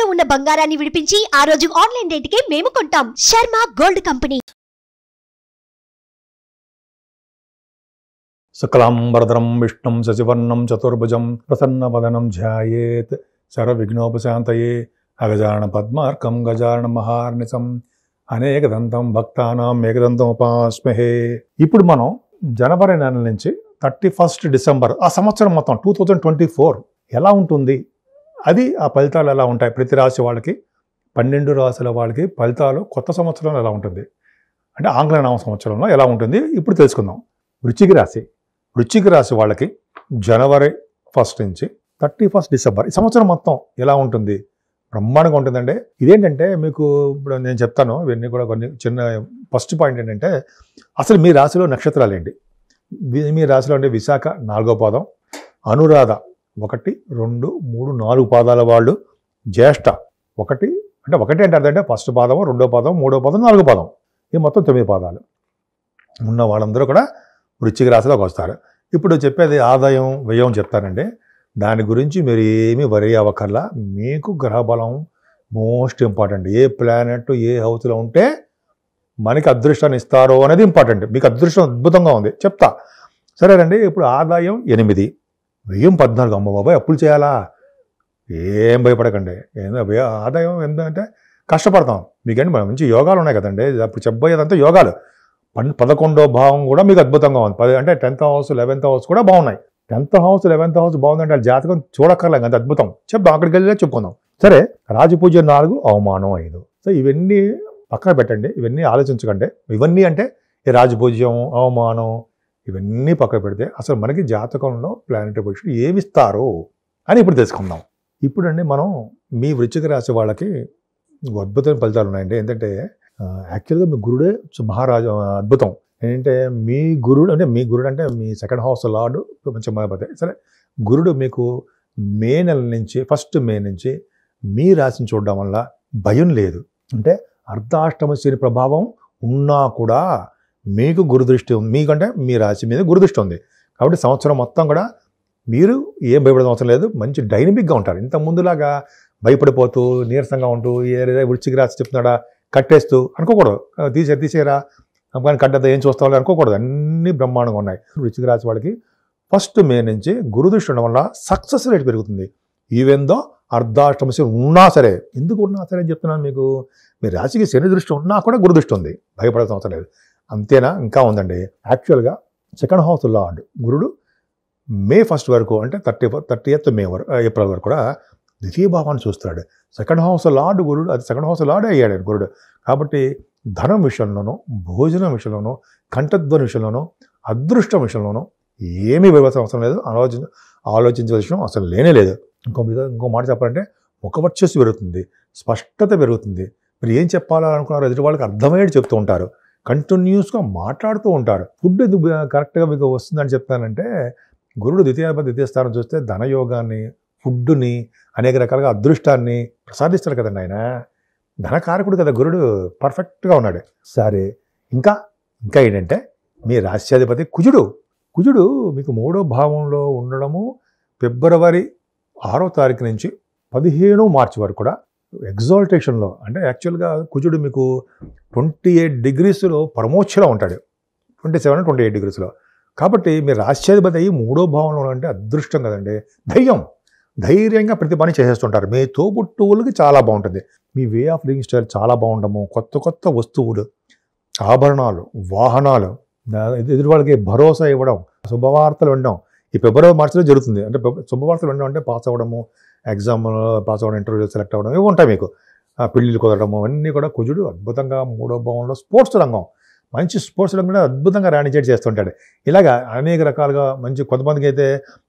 తాకట్టులో ఉన్న బంగారాన్ని విడిపించి ఆ రోజు ఆన్లైన్ రేటుకే మేము కొంటాం. Sharma gold company. శుక్లాంబరధరం విష్ణుం శశివర్ణం చతుర్భుజం ప్రసన్నవదనం ధ్యాయేత్ సర్వవిఘ్నోపశాంతయే అగజానన పద్మార్కం గజానన మహార్నిశం అనేకదంతం భక్తానాం ఏకదంతం ఉపాస్మహే. ఇప్పుడు మనం జనవరి నెల నుంచి 31 డిసెంబర్ ఆ సంవత్సరం మొత్తం 2024 ఎలా ఉంటుంది, అది ఆ ఫలితాలు ఎలా ఉంటాయి, ప్రతి రాశి వాళ్ళకి 12 రాశుల వాళ్ళకి ఫలితాలు కొత్త సంవత్సరంలో ఎలా ఉంటుంది అంటే ఆంగ్ల నామ సంవత్సరంలో ఎలా ఉంటుంది ఇప్పుడు తెలుసుకుందాం. వృశ్చిక రాశి వాళ్ళకి జనవరి 1 నుంచి 31 డిసెంబర్ ఈ సంవత్సరం మొత్తం ఎలా ఉంటుంది, బ్రహ్మాండంగా ఉంటుందండి. ఇదేంటంటే మీకు ఇప్పుడు నేను చెప్తాను, ఇవన్నీ కూడా కొన్ని చిన్న ఫస్ట్ పాయింట్ ఏంటంటే అసలు మీ రాశిలో నక్షత్రాలు ఏంటి. మీ రాశిలో అంటే విశాఖ 4వ పాదం, అనురాధ 1, 2, 3, 4 పాదాల వాళ్ళు, జ్యేష్ఠ 1 అంటే అర్థం అంటే ఫస్ట్ పాదం, 2వ పాదం, 3వ పాదం, 4వ పాదం, ఈ మొత్తం 9 పాదాలు ఉన్న వాళ్ళందరూ కూడా వృశ్చిక రాశిలోకి వస్తారు. ఇప్పుడు చెప్పేది ఆదాయం వ్యయం చెప్తానండి. దాని గురించి మీరు ఏమీ వరి అవ్వకల్లా. మీకు గ్రహబలం మోస్ట్ ఇంపార్టెంట్. ఏ ప్లానెట్ ఏ హౌస్లో ఉంటే మనకి అదృష్టాన్ని ఇస్తారో అనేది ఇంపార్టెంట్. మీకు అదృష్టం అద్భుతంగా ఉంది చెప్తా, సరేనండి. ఇప్పుడు ఆదాయం 8, వ్యయం 14. అమ్మ బాబాయ్ అప్పులు చేయాలా? ఏం భయపడకండి. ఆదాయం ఏంటంటే కష్టపడతాం. మీకంటే మంచి యోగాలు ఉన్నాయి కదండి. అప్పుడు చెప్పబోయేదంతా యోగాలు. 11వ భావం కూడా మీకు అద్భుతంగా ఉంది. అంటే 10th హౌస్ 11th హౌస్ కూడా బాగున్నాయి. 10th హౌస్ 11th హౌస్ బాగుందంటే వాళ్ళ జాతకం చూడక్కర్లేదు, అంత అద్భుతం. చెప్తాం, అక్కడికి వెళ్ళి చెప్పుకుందాం. సరే, రాజపూజ్యం 4, అవమానం 5. సో ఇవన్నీ పక్కన పెట్టండి, ఇవన్నీ ఆలోచించకండి. ఇవన్నీ అంటే ఈ రాజపూజ్యం అవమానం ఇవన్నీ పక్కన పెడితే అసలు మనకి జాతకంలో ప్లానెటరీ పొజిషన్ ఏమిస్తారు అని ఇప్పుడు తెలుసుకుందాం. ఇప్పుడండి మనం మీ వృశ్చిక రాశి వాళ్ళకి అద్భుతమైన ఫలితాలు ఉన్నాయండి. ఏంటంటే యాక్చువల్గా మీ గురుడే మహారాజు అద్భుతం. ఏంటంటే మీ గురుడు అంటే మీ 2nd హౌస్ లార్డు కొంచెం మొదలుపడతాయి. సరే, గురుడు మీకు మే నెల నుంచి 1 మే నుంచి మీ రాశిని చూడడం వల్ల భయం లేదు. అంటే అర్ధాష్టమ శని ప్రభావం ఉన్నా కూడా మీకు గురుదృష్టి ఉంది. మీకంటే మీ రాశి మీద గురుదృష్టి ఉంది కాబట్టి సంవత్సరం మొత్తం కూడా మీరు ఏం భయపడడం అవసరం లేదు. మంచి డైనమిక్గా ఉంటారు. ఇంత ముందులాగా భయపడిపోతూ నీరసంగా ఉంటూ ఏదైనా వృశ్చిక రాశి చెప్తున్నాడా కట్టేస్తూ అనుకోకూడదు. తీసేరా కానీ కట్టద్దా ఏం చూస్తామో అనుకోకూడదు. అన్నీ బ్రహ్మాండంగా ఉన్నాయి. వృశ్చిక రాశి వాళ్ళకి 1 మే నుంచి గురుదృష్టి ఉండడం వల్ల సక్సెస్ రేట్ పెరుగుతుంది. ఈవెందో అర్ధాష్టమ శని ఉన్నా సరే. ఎందుకు ఉన్నా సరే అని చెప్తున్నాను మీకు. మీ రాశికి శని దృష్టి ఉన్నా కూడా గురుదృష్టి ఉంది, భయపడాల్సిన అవసరం లేదు. అంతేనా? ఇంకా ఉందండి. యాక్చువల్గా 2nd హౌస్ లార్డ్ గురుడు మే 1 వరకు అంటే 30th మే ఏప్రిల్ వరకు కూడా ద్వితీయ భావాన్ని చూస్తాడు. 2nd హౌస్ లార్డ్ గురుడు, అది 2nd హౌస్ లార్డే అయ్యాడు గురుడు. కాబట్టి ధనం విషయంలోనూ, భోజనం విషయంలోనూ, కంఠధ్వని విషయంలోనూ, అదృష్టం విషయంలోనూ ఏమీ వ్యవస్థ అవసరం లేదు. ఆలోచించవలసిన అవసరం లేనే లేదు. ఇంకో మాట చెప్పాలంటే ముఖవర్చస్సు పెరుగుతుంది, స్పష్టత పెరుగుతుంది. మీరు ఏం చెప్పాలనుకున్నారో ఎదుటి వాళ్ళకి అర్థమయ్యేది చెప్తూ ఉంటారు, కంటిన్యూస్గా మాట్లాడుతూ ఉంటారు. ఫుడ్ ఎందుకు కరెక్ట్గా మీకు వస్తుందని చెప్తానంటే గురుడు ద్వితీయ స్థానం చూస్తే ధనయోగాన్ని, ఫుడ్ని, అనేక రకాలుగా అదృష్టాన్ని ప్రసాదిస్తాడు కదండి ఆయన. ధనకారకుడు కదా గురుడు, పర్ఫెక్ట్గా ఉన్నాడు. సరే, ఇంకా ఏంటంటే మీ రాశ్యాధిపతి కుజుడు మీకు 3వ భావంలో ఉండడము ఫిబ్రవరి 6వ తారీఖు నుంచి 15 మార్చి వరకు కూడా ఎగ్జాల్టేషన్లో. అంటే యాక్చువల్గా కుజుడు మీకు 28 డిగ్రీస్లో పరమోచ్చలో ఉంటాడు, 27-28 డిగ్రీస్లో. కాబట్టి మీరు రాశ్యాధిపతి అయ్యి 3వ భావంలో అంటే అదృష్టం కదండి. ధైర్యంగా ప్రతి పని చేసేస్తుంటారు. మీ తోబుట్టువులకి చాలా బాగుంటుంది. మీ వే ఆఫ్ లివింగ్ స్టైల్ చాలా బాగుండము. కొత్త వస్తువులు, ఆభరణాలు, వాహనాలు, ఎదుటి వాళ్ళకి భరోసా ఇవ్వడం, శుభవార్తలు వినడం ఈ ఫిబ్రవరి మార్చిలో జరుగుతుంది. అంటే శుభవార్తలు వినడం అంటే పాస్ అవ్వడము, ఎగ్జామ్లో పాస్ అవ్వడం, ఇంటర్వ్యూలో సెలెక్ట్ అవ్వడం ఇవి ఉంటాయి మీకు. పెళ్ళిళ్ళు కుదరడము అన్నీ కూడా కుజుడు అద్భుతంగా 3వ భావంలో స్పోర్ట్స్ రంగం, మంచి స్పోర్ట్స్ రంగం కూడా అద్భుతంగా రాణించేట్ చేస్తుంటాడు. ఇలాగా అనేక రకాలుగా మంచి, కొంతమందికి అయితే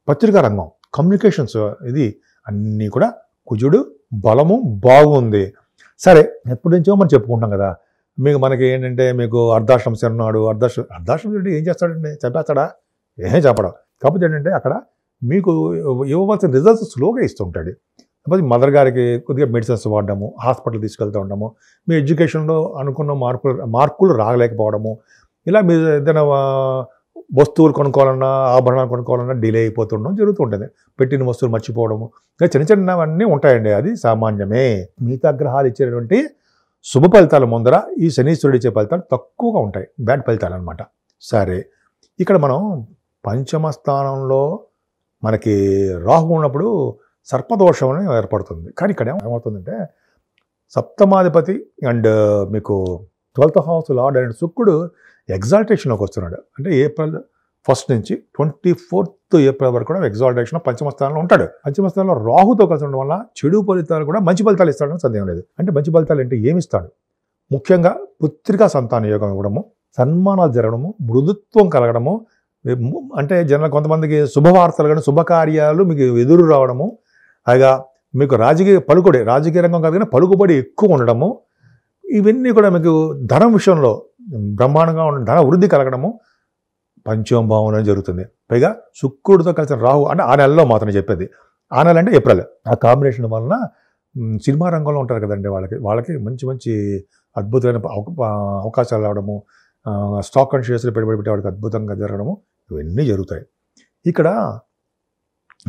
పత్రికా రంగం, కమ్యూనికేషన్స్, ఇది అన్నీ కూడా కుజుడు బలము బాగుంది. సరే, ఎప్పటి నుంచో మనం చెప్పుకుంటాం కదా, మనకి ఏంటంటే మీకు అర్ధాష్టమ శని ఉన్నాడు. అర్ధాష్టమ శని ఏం చేస్తాడండి? చంపేస్తాడా? ఏం చెప్పడం. కాకపోతే ఏంటంటే అక్కడ మీకు ఇవ్వవలసిన రిజల్ట్స్ స్లోగా ఇస్తుంటాడు. కాకపోతే మదర్ గారికి కొద్దిగా మెడిసిన్స్ వాడడము, హాస్పిటల్ తీసుకెళ్తూ ఉండడము, మీ ఎడ్యుకేషన్లో అనుకున్న మార్కులు రాగలేకపోవడము, ఇలా మీరు ఏదైనా వస్తువులు కొనుక్కోవాలన్నా ఆభరణాలు కొనుక్కోవాలన్నా డిలే అయిపోతుండడం జరుగుతుంటుంది. పెట్టిన వస్తువులు మర్చిపోవడము, ఇంకా చిన్న చిన్నవన్నీ ఉంటాయండి. అది సామాన్యమే. మిగతా గ్రహాలు ఇచ్చేటువంటి శుభ ఫలితాల ముందర ఈ శనీశ్వరుడు ఇచ్చే ఫలితాలు తక్కువగా ఉంటాయి, బ్యాడ్ ఫలితాలు అనమాట. సరే, ఇక్కడ మనం పంచమ స్థానంలో మనకి రాహు ఉన్నప్పుడు సర్పదోషం అనేది ఏర్పడుతుంది. కానీ ఇక్కడ ఏమవుతుందంటే సప్తమాధిపతి అండ్ మీకు 12th హౌస్ లార్డ్ అండ్ శుక్రుడు ఎగ్జాల్టేషన్లోకి వస్తున్నాడు. అంటే ఏప్రిల్ 1 నుంచి 24th ఏప్రిల్ వరకు కూడా ఎగ్జాల్టేషన్ పంచమ స్థానంలో ఉంటాడు. పంచమ స్థానంలో రాహుతో కలిసి ఉండడం వల్ల చెడు ఫలితాలు కూడా మంచి ఫలితాలు ఇస్తాడని సందేహం లేదు. అంటే మంచి ఫలితాలు అంటే ఏమి ఇస్తాడు? ముఖ్యంగా పుత్రికా సంతాన యోగం ఇవ్వడము, సన్మానాలు జరగడము, మృదుత్వం కలగడము, అంటే జనరల్ కొంతమందికి శుభవార్తలు కానీ శుభకార్యాలు మీకు ఎదురు రావడము, అలాగా మీకు రాజకీయ రంగం కలిగిన పలుకుబడి ఎక్కువ ఉండడము, ఇవన్నీ కూడా మీకు ధనం విషయంలో బ్రహ్మాండంగా ఉన్న ధన వృద్ధి కలగడము పంచమ భావంలో జరుగుతుంది. పైగా శుక్రుడితో కలిసిన రాహు అంటే ఆ నెలలో మాత్రమే చెప్పేది. ఆ నెల అంటే ఏప్రిల్. ఆ కాంబినేషన్ వలన సినిమా రంగంలో ఉంటారు కదండి, వాళ్ళకి మంచి మంచి అద్భుతమైన అవకాశాలు రావడము, స్టాక్ అండ్ షేర్స్లో పెట్టుబడి పెట్టే వాడికి అద్భుతంగా జరగడము, ఇవన్నీ జరుగుతాయి. ఇక్కడ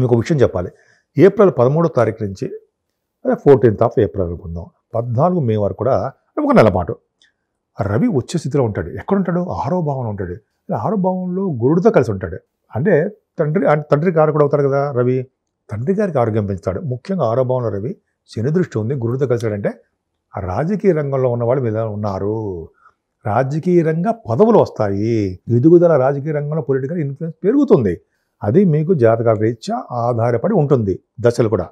మీకు విషయం చెప్పాలి. ఏప్రిల్ 13వ తారీఖు నుంచి అదే 14th ఏప్రిల్ అనుకుందాం, 14 మే వరకు కూడా ఒక నెల పాటు రవి వచ్చే స్థితిలో ఉంటాడు. ఎక్కడుంటాడు? 6వ భావంలో ఉంటాడు. 6వ భావంలో గురుడితో కలిసి ఉంటాడు. అంటే తండ్రి కారకుడు అవుతాడు కదా రవి. తండ్రి గారికి ఆరోగ్యం పెంచుతాడు. ముఖ్యంగా 6వ భావంలో రవి శని దృష్టి ఉంది, గురుడితో కలిసాడంటే ఆ రాజకీయ రంగంలో ఉన్నవాళ్ళు మీద ఉన్నారు. రాజకీయ రంగ పదవులు వస్తాయి, ఎదుగుదల రాజకీయ రంగంలో పొలిటికల్ ఇన్ఫ్లుయెన్స్ పెరుగుతుంది. అది మీకు జాతకాల రీత్యా ఆధారపడి ఉంటుంది దశలు కూడా.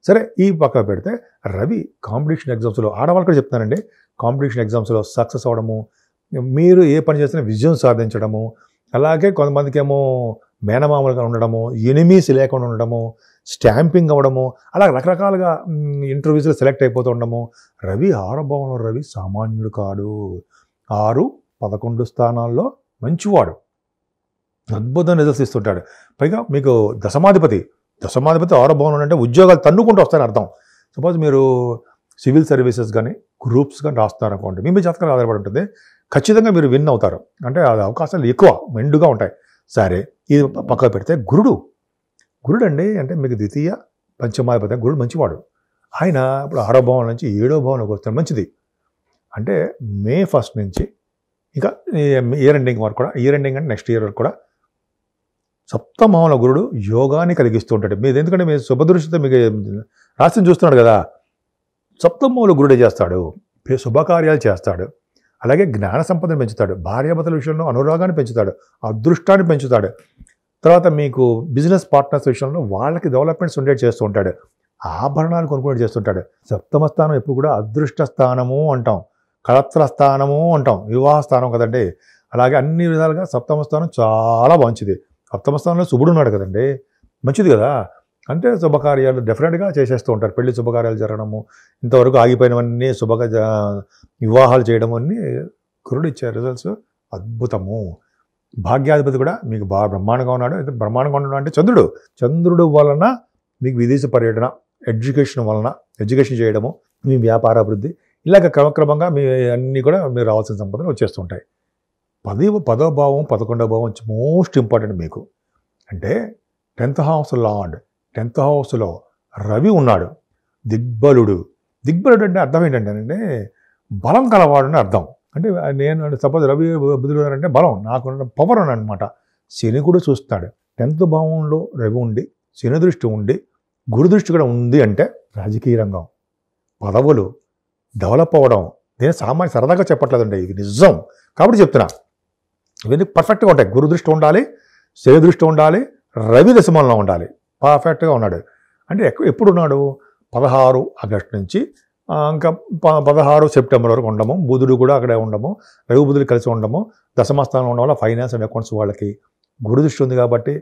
సరే, ఈ పక్క పెడితే రవి కాంపిటీషన్ ఎగ్జామ్స్లో ఆడవాళ్ళు కూడా చెప్తానండి, కాంపిటీషన్ ఎగ్జామ్స్లో సక్సెస్ అవ్వడము, మీరు ఏ పని చేసినా విజయం సాధించడము, అలాగే కొంతమందికి ఏమో మేనమామలుగా ఉండడము, ఎనిమీస్ లేకుండా ఉండడము, స్టాంపింగ్ అవ్వడము, అలా రకరకాలుగా ఇంటర్వ్యూస్లో సెలెక్ట్ అయిపోతూ ఉండడము. రవి 6వ భావంలో రవి సామాన్యుడు కాడు. 6, 11 స్థానాల్లో మంచివాడు, అద్భుతం రిజల్ట్స్ ఇస్తుంటాడు. పైగా మీకు దశమాధిపతి 6వ భావంలో అంటే ఉద్యోగాలు తన్నుకుంటూ వస్తాయని అర్థం. సపోజ్ మీరు సివిల్ సర్వీసెస్ కానీ గ్రూప్స్ కానీ రాస్తున్నారు అనుకోండి, మీ జాతకాలు ఆధారపడి ఉంటుంది, ఖచ్చితంగా మీరు విన్ అవుతారు. అంటే అది అవకాశాలు ఎక్కువ మెండుగా ఉంటాయి. సరే, ఇది పక్కన పెడితే గురుడు అండి అంటే మీకు ద్వితీయ పంచమాధిపతి, గురుడు మంచివాడు. ఆయన ఇప్పుడు 6వ భావం నుంచి 7వ భావంలోకి వస్తాడు, మంచిది. అంటే మే 1 నుంచి ఇంకా ఇయర్ ఎండింగ్ వరకు కూడా, ఇయర్ ఎండింగ్ అంటే నెక్స్ట్ ఇయర్ వరకు కూడా సప్తమంలో గురుడు యోగాన్ని కలిగిస్తూ ఉంటాడు. మీరు ఎందుకంటే మీ శుభదృష్టితో మీకు రాశిని చూస్తున్నాడు కదా, సప్తమంలో గురుడే చేస్తాడు, శుభకార్యాలు చేస్తాడు, అలాగే జ్ఞాన సంపదను పెంచుతాడు, భార్యాభర్తల విషయంలో అనురాగాన్ని పెంచుతాడు, అదృష్టాన్ని పెంచుతాడు. తర్వాత మీకు బిజినెస్ పార్ట్నర్స్ విషయంలో వాళ్ళకి డెవలప్మెంట్స్ ఉండేది చేస్తూ ఉంటాడు, ఆభరణాలు కొనుగోలు చేస్తుంటాడు. సప్తమ స్థానం ఎప్పుడు కూడా అదృష్ట స్థానము అంటాం, కళత్ర స్థానము అంటాం, వివాహ స్థానం కదండి. అలాగే అన్ని విధాలుగా సప్తమ స్థానం చాలా మంచిది. సప్తమ స్థానంలో శుభుడు ఉన్నాడు కదండి, మంచిది కదా. అంటే శుభకార్యాలు డెఫినెట్గా చేసేస్తూ ఉంటారు. పెళ్లి శుభకార్యాలు జరగడము, ఇంతవరకు ఆగిపోయినవన్నీ వివాహాలు చేయడము అన్నీ గురుడు ఇచ్చే రిజల్ట్స్ అద్భుతము. భాగ్యాధిపతి కూడా మీకు బాగా బ్రహ్మాండంగా ఉన్నాడు. బ్రహ్మాండంగా ఉండడం అంటే చంద్రుడు వలన మీకు విదేశీ పర్యటన, ఎడ్యుకేషన్ చేయడము, మీ వ్యాపార అభివృద్ధి, ఇలాగ క్రమక్రమంగా మీ అన్నీ కూడా మీరు రావాల్సిన సంపదలు వచ్చేస్తుంటాయి. 10వ భావం 11వ భావం మోస్ట్ ఇంపార్టెంట్ మీకు. అంటే 10th హౌస్ లార్డ్, 10th హౌస్లో రవి ఉన్నాడు, దిగ్బలుడు అంటే అర్థం ఏంటంటే బలం కలవాడు అని అర్థం. అంటే నేను సపోజ్ రవి బుధుడు అంటే బలం, నాకు పవర్ అని అనమాట. శని కూడా చూస్తాడు. 10th భావంలో రవి ఉండి, శని దృష్టి ఉండి, గురు దృష్టి కూడా ఉంది అంటే రాజకీయ రంగం, పదవులు, డెవలప్ అవ్వడం. నేను సామాన్య సరదాగా చెప్పట్లేదండి, ఇది నిజం కాబట్టి చెప్తున్నా. ఇవన్నీ పర్ఫెక్ట్గా ఉంటాయి. గురు దృష్టి ఉండాలి, శని దృష్టి ఉండాలి, రవి దశమంలో ఉండాలి, పర్ఫెక్ట్గా ఉన్నాడు. అంటే ఎప్పుడు ఉన్నాడు? 16 ఆగస్టు నుంచి ఇంకా 16 సెప్టెంబర్ వరకు ఉండము. బుధుడు కూడా అక్కడే ఉండము, రవి బుధుడు కలిసి ఉండము. దశమస్థానంలో ఉండడం వల్ల ఫైనాన్స్ అండ్ అకౌంట్స్ వాళ్ళకి గురు దృష్టి ఉంది కాబట్టి,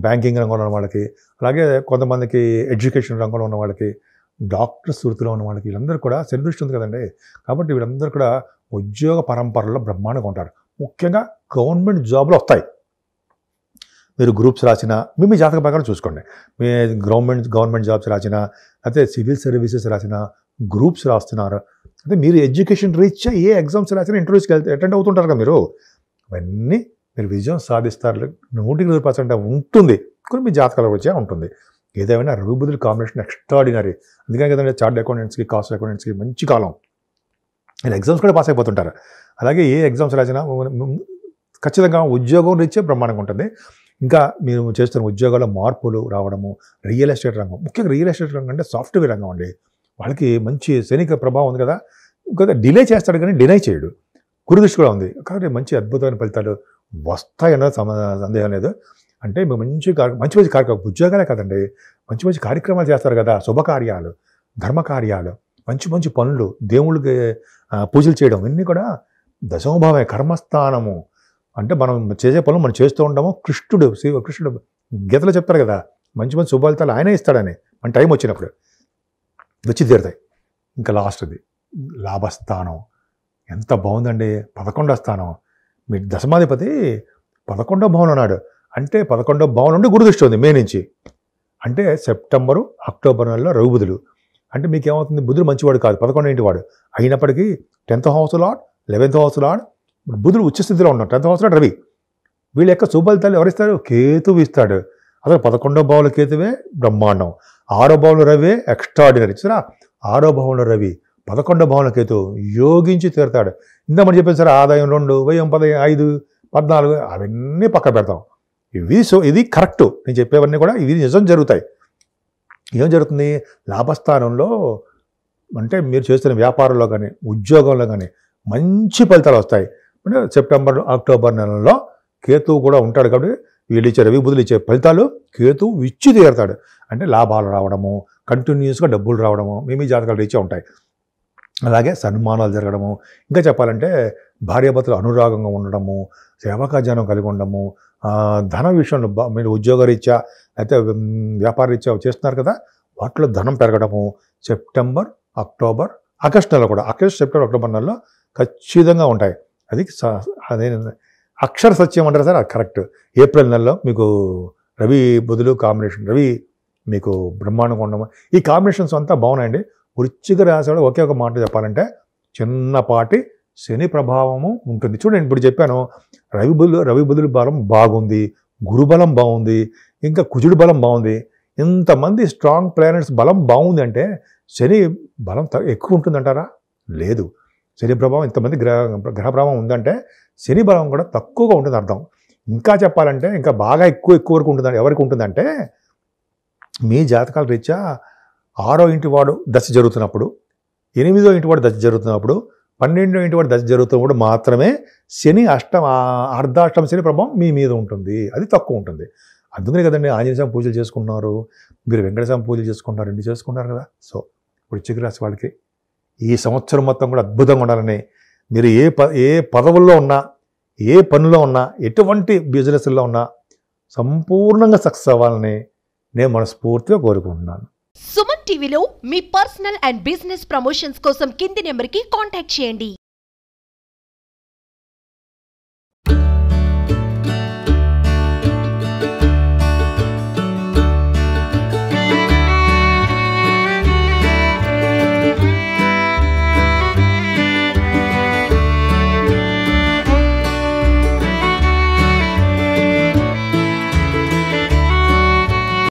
బ్యాంకింగ్ రంగంలో ఉన్న వాళ్ళకి, అలాగే కొంతమందికి ఎడ్యుకేషన్ రంగంలో ఉన్న వాళ్ళకి, డాక్టర్స్ వృత్తిలో ఉన్న వాళ్ళకి, వీళ్ళందరూ కూడా శని దృష్టి ఉంది కదండి. కాబట్టి వీళ్ళందరూ కూడా ఉద్యోగ పరంపరలో బ్రహ్మాండంగా ఉంటారు. ముఖ్యంగా గవర్నమెంట్ జాబ్లు వస్తాయి. మీరు గ్రూప్స్ రాసినా మీ జాతక ప్రకారం చూసుకోండి. మీ గవర్నమెంట్ జాబ్స్ రాసినా, అయితే సివిల్ సర్వీసెస్ రాసినా, గ్రూప్స్ రాస్తున్నారు, అయితే మీరు ఎడ్యుకేషన్ రీత్యా ఏ ఎగ్జామ్స్ రాసినా ఇంటర్వ్యూస్కి అటెండ్ అవుతుంటారు కదా మీరు. అవన్నీ మీరు విజయం సాధిస్తారు. 100% ఉంటుంది. కొన్ని మీ జాతకాల వచ్చే ఉంటుంది. ఏదేమైనా రవి బుధుల కాంబినేషన్ ఎక్స్ట్రాడినరీ. అందుకని కదండి చార్ట్ అకౌంటెంట్స్కి, కాస్ట్ అకౌంటెంట్స్కి మంచి కాలం. ఇలా ఎగ్జామ్స్ కూడా పాస్ అయిపోతుంటారు. అలాగే ఏ ఎగ్జామ్స్ రాసినా ఖచ్చితంగా ఉద్యోగం రీత్యా బ్రహ్మాండంగా ఉంటుంది. ఇంకా మీరు చేస్తున్న ఉద్యోగాల్లో మార్పులు రావడము, రియల్ ఎస్టేట్ రంగం, ముఖ్యంగా రియల్ ఎస్టేట్ రంగం అంటే సాఫ్ట్వేర్ రంగం అండి. వాళ్ళకి మంచి శనిక ప్రభావం ఉంది కదా, ఇంకా డిలే చేస్తాడు కానీ డినై చేయడు. గురుదృష్టి కూడా ఉంది కాబట్టి మంచి అద్భుతమైన ఫలితాలు వస్తాయన్నది సందేహం లేదు. అంటే మీకు మంచి మంచి కార్యక్రమం, ఉద్యోగాలే కదండి, మంచి మంచి కార్యక్రమాలు చేస్తారు కదా, శుభకార్యాలు, ధర్మకార్యాలు, మంచి మంచి పనులు, దేవుళ్ళకి పూజలు చేయడం, ఇవన్నీ కూడా దశమభావమే, కర్మస్థానము. అంటే మనం చేసే పనులు మనం చేస్తూ ఉంటాము. కృష్ణుడు గీతలో చెప్తారు కదా, మంచి మంచి శుభఫలితాలు ఆయనే ఇస్తాడని. మన టైం వచ్చినప్పుడు వచ్చి తీరుతాయి. ఇంకా లాస్ట్ది లాభస్థానం ఎంత బాగుందండి. 11వ స్థానం. మీ దశమాధిపతి 11వ భావంలో ఉన్నాడు. అంటే 11వ భావం నుండి గురుదృష్టి ఉంది మే నుంచి. అంటే సెప్టెంబరు, అక్టోబర్ నెలలో రవి బుధులు. అంటే మీకు ఏమవుతుంది, బుధుడు మంచివాడు కాదు, 11వ ఇంటి వాడు అయినప్పటికీ 10th house lord, 11th house lord, బుధుడు ఉచ్చస్థితిలో ఉన్నాడు. 10th house lord Ravi. వీళ్ళ యొక్క శుభఫలితాలు ఎవరిస్తారు, కేతువు ఇస్తాడు. అసలు 11వ భావంలో కేతువే బ్రహ్మాండం, 6వ భావంలో రవి ఎక్స్ట్రాడినరీ. చూసారా, 6వ భావంలో రవి, 11వ భావంలో కేతువు యోగించి తీరుతాడు. ఇందా మనం చెప్పేది సార్, ఆదాయం 2, వ్యయం 5, 14 అవన్నీ పక్క పెడతాం. ఇది కరెక్టు. నేను చెప్పేవన్నీ కూడా ఇవి నిజం జరుగుతాయి. ఏం జరుగుతుంది, లాభస్థానంలో అంటే మీరు చేస్తున్న వ్యాపారంలో కానీ ఉద్యోగంలో కానీ మంచి ఫలితాలు వస్తాయి. అంటే సెప్టెంబర్, అక్టోబర్ నెలలో కేతువు కూడా ఉంటాడు కాబట్టి వీళ్ళు ఇచ్చే రవి బుధులు ఇచ్చే ఫలితాలు కేతువు ఇచ్చి తీరుతాడు. అంటే లాభాలు రావడము, కంటిన్యూస్గా డబ్బులు రావడము మీ జాతకాలు రీచే ఉంటాయి. అలాగే సన్మానాలు జరగడము, ఇంకా చెప్పాలంటే భార్యాభర్తలు అనురాగంగా ఉండడము, సేవకాజనం కలిగి ఉండడము, ధన విషయంలో మీరు ఉద్యోగరీత్యా అయితే వ్యాపార రీత్యా చేస్తున్నారు కదా, వాటిలో ధనం పెరగడము సెప్టెంబర్, అక్టోబర్, ఆగస్టు నెలలో కూడా, ఆగస్టు, సెప్టెంబర్, అక్టోబర్ నెలలో ఖచ్చితంగా ఉంటాయి. అదే అక్షర సత్యం అంటారు సార్, అది కరెక్ట్. ఏప్రిల్ నెలలో మీకు రవి బుధులు కాంబినేషన్, రవి మీకు బ్రహ్మాండంగా ఉండము. ఈ కాంబినేషన్స్ అంతా బాగున్నాయండి. వృశ్చిక రాశి కూడా ఒకే ఒక మాట చెప్పాలంటే చిన్నపాటి శని ప్రభావము ఉంటుంది. చూడండి, ఇప్పుడు చెప్పాను రవి బుధుల బలం బాగుంది, గురుబలం బాగుంది, ఇంకా కుజుడు బలం బాగుంది. ఇంతమంది స్ట్రాంగ్ ప్లానెట్స్ బలం బాగుంది అంటే శని బలం ఎక్కువ ఉంటుందంటారా? లేదు. శని ప్రభావం ఇంతమంది గ్రహ ప్రభావం ఉందంటే శని బలం కూడా తక్కువగా ఉంటుంది అర్థం. ఇంకా చెప్పాలంటే ఇంకా బాగా ఎక్కువ వరకు ఉంటుందంటే ఎవరికి ఉంటుందంటే మీ జాతకాల రీత్యా 6వ ఇంటి వాడు దశ జరుగుతున్నప్పుడు, 8వ ఇంటి వాడు దశ జరుగుతున్నప్పుడు, 12వ ఇంటి వాడు దశ జరుగుతున్నప్పుడు మాత్రమే శని అర్ధాష్టమ శని ప్రభావం మీ మీద ఉంటుంది. అది తక్కువ ఉంటుంది. అందుకనే కదండి ఆంజనేయ స్వామి పూజలు చేసుకుంటున్నారు, మీరు వెంకట స్వామి పూజలు చేసుకుంటున్నారు, ఇన్ని చేసుకుంటారు కదా. సో వృశ్చిక రాశి వాళ్ళకి ఈ సంవత్సరం మొత్తం కూడా అద్భుతంగా ఉండాలని, మీరు ఏ పదవుల్లో ఉన్నా, ఏ పనిలో ఉన్నా, ఎటువంటి బిజినెస్లో ఉన్నా సంపూర్ణంగా సక్సెస్ అవ్వాలని నేను మనస్ఫూర్తిగా కోరుకుంటున్నాను. సుమన్ టీవీలో మీ పర్సనల్ అండ్ బిజినెస్ ప్రమోషన్స్ కోసం కింది నెంబర్కి కాంటాక్ట్ చేయండి.